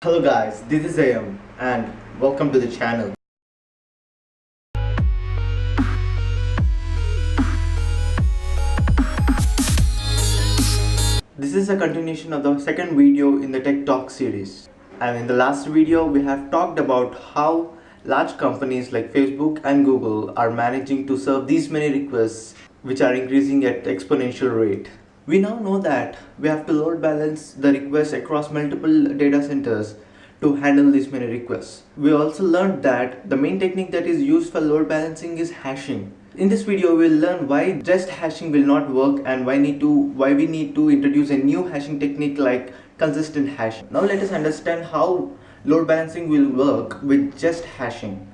Hello guys, this is Ayam and welcome to the channel. This is a continuation of the second video in the Tech Talk series. And in the last video, we have talked about how large companies like Facebook and Google are managing to serve these many requests which are increasing at exponential rate. We now know that we have to load balance the requests across multiple data centers to handle these many requests. We also learned that the main technique that is used for load balancing is hashing. In this video, we'll learn why just hashing will not work and why we need to introduce a new hashing technique like consistent hashing. Now let us understand how load balancing will work with just hashing.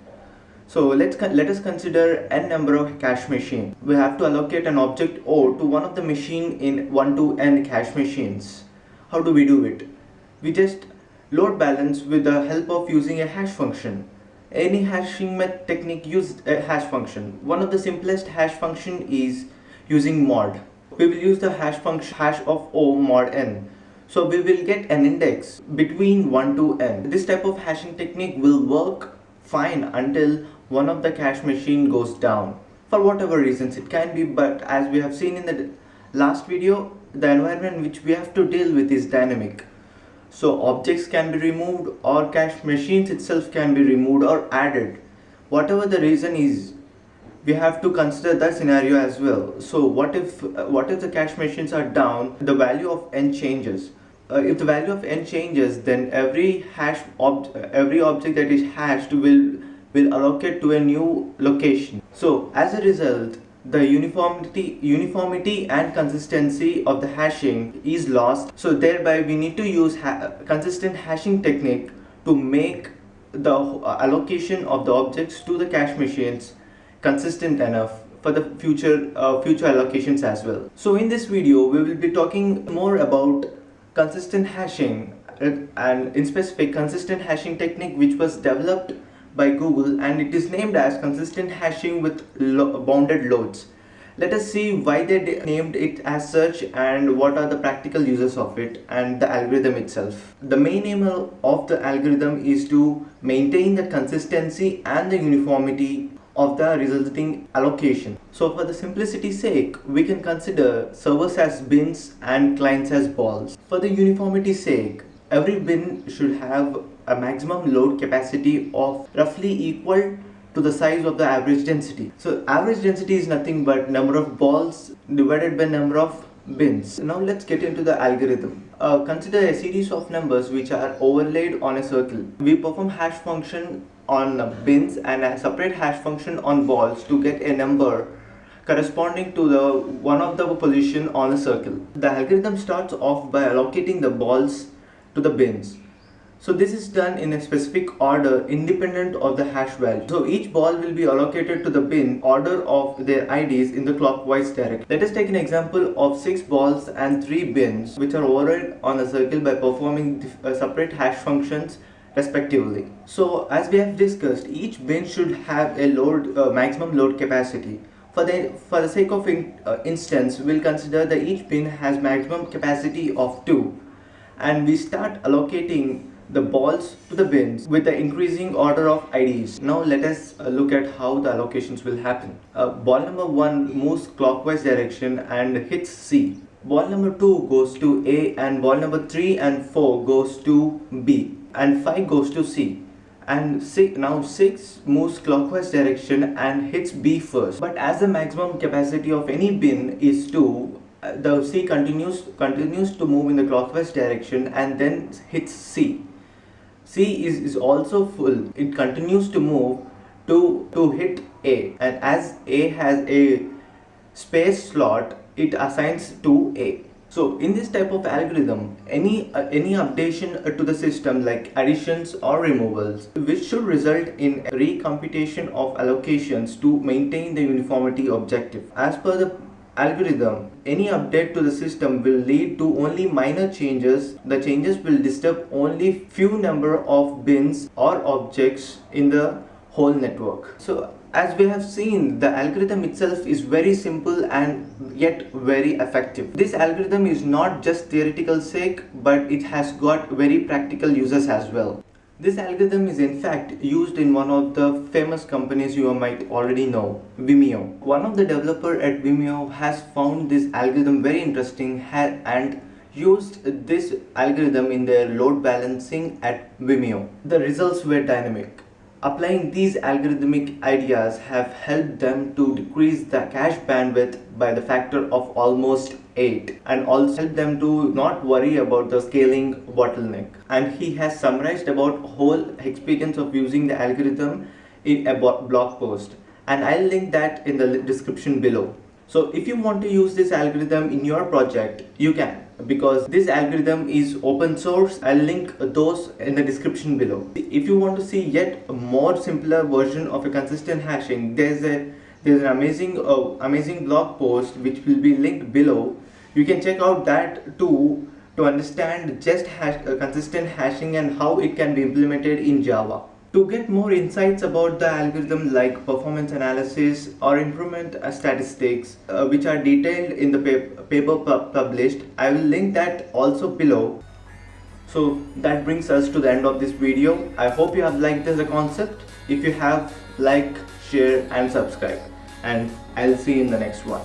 So let us consider n number of cache machine. We have to allocate an object O to one of the machine in 1 to n cache machines. How do we do it? We just load balance with the help of using a hash function. Any hashing technique uses a hash function. One of the simplest hash function is using mod. We will use the hash function hash of O mod n. So we will get an index between 1 to n. This type of hashing technique will work fine until one of the cache machine goes down. For whatever reasons it can be, but as we have seen in the last video, the environment which we have to deal with is dynamic. So objects can be removed or cache machines itself can be removed or added. Whatever the reason is, we have to consider that scenario as well. So what if the cache machines are down, the value of n changes. If the value of n changes, then every object that is hashed will allocate to a new location. So as a result, the uniformity and consistency of the hashing is lost. So thereby we need to use consistent hashing technique to make the allocation of the objects to the cache machines consistent enough for the future allocations as well. So in this video we will be talking more about consistent hashing and in specific consistent hashing technique which was developed by Google, and it is named as consistent hashing with bounded loads. Let us see why they named it as such and what are the practical uses of it and the algorithm itself. The main aim of the algorithm is to maintain the consistency and the uniformity of the resulting allocation. So for the simplicity's sake, we can consider servers as bins and clients as balls. For the uniformity's sake, every bin should have a maximum load capacity of roughly equal to the size of the average density. So average density is nothing but number of balls divided by number of bins. Now let's get into the algorithm. Consider a series of numbers which are overlaid on a circle. We perform hash function on bins and a separate hash function on balls to get a number corresponding to the one of the position on a circle. The algorithm starts off by allocating the balls to the bins. So this is done in a specific order independent of the hash value. So each ball will be allocated to the bin order of their IDs in the clockwise direction. Let us take an example of 6 balls and 3 bins which are overlaid on a circle by performing separate hash functions respectively. So as we have discussed, each bin should have a maximum load capacity. For the sake of instance, we'll consider that each bin has maximum capacity of 2, and we start allocating the balls to the bins with the increasing order of IDs. Now let us look at how the allocations will happen. Ball number 1 moves clockwise direction and hits C. Ball number 2 goes to A, and ball number 3 and 4 goes to B, and 5 goes to C. And now 6 moves clockwise direction and hits B first. But as the maximum capacity of any bin is 2, the C continues to move in the clockwise direction and then hits C. C is also full. It continues to move to hit A, and as A has a space slot, it assigns to A. So in this type of algorithm, any updation to the system like additions or removals, which should result in a recomputation of allocations to maintain the uniformity objective. As per the algorithm, any update to the system will lead to only minor changes. The changes will disturb only few number of bins or objects in the whole network. So as we have seen, the algorithm itself is very simple and yet very effective. This algorithm is not just theoretical sake, but it has got very practical uses as well. This algorithm is in fact used in one of the famous companies you might already know, Vimeo. One of the developer at Vimeo has found this algorithm very interesting and used this algorithm in their load balancing at Vimeo. The results were dynamic. Applying these algorithmic ideas have helped them to decrease the cache bandwidth by the factor of almost 8, and also helped them to not worry about the scaling bottleneck. And he has summarized about whole experience of using the algorithm in a blog post, and I'll link that in the description below. So if you want to use this algorithm in your project, you can, because this algorithm is open source. I'll link those in the description below. If you want to see yet a more simpler version of a consistent hashing, there's an amazing blog post which will be linked below. You can check out that too to understand just consistent hashing and how it can be implemented in Java. To get more insights about the algorithm like performance analysis or improvement statistics, which are detailed in the paper published, I will link that also below. So that brings us to the end of this video. I hope you have liked this concept. If you have, like, share and subscribe, and I'll see you in the next one.